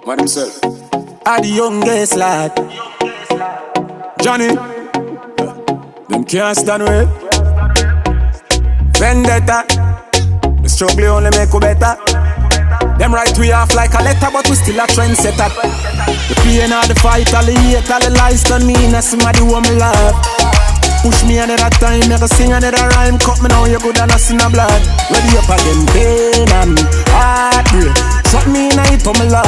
What himself? Are the youngest lad. Johnny, them can't stand with vendetta. The struggle only make you better. Them right we off like a letter, but we still a trendsetter. The pain of the fight, all the hate, all the lies done me in a somebody who me love. Push me another time, make a sing another rhyme. Cut me now, you good and a sin of blood. Ready up again, pain and heartbreak. Shot me in a hit on me love.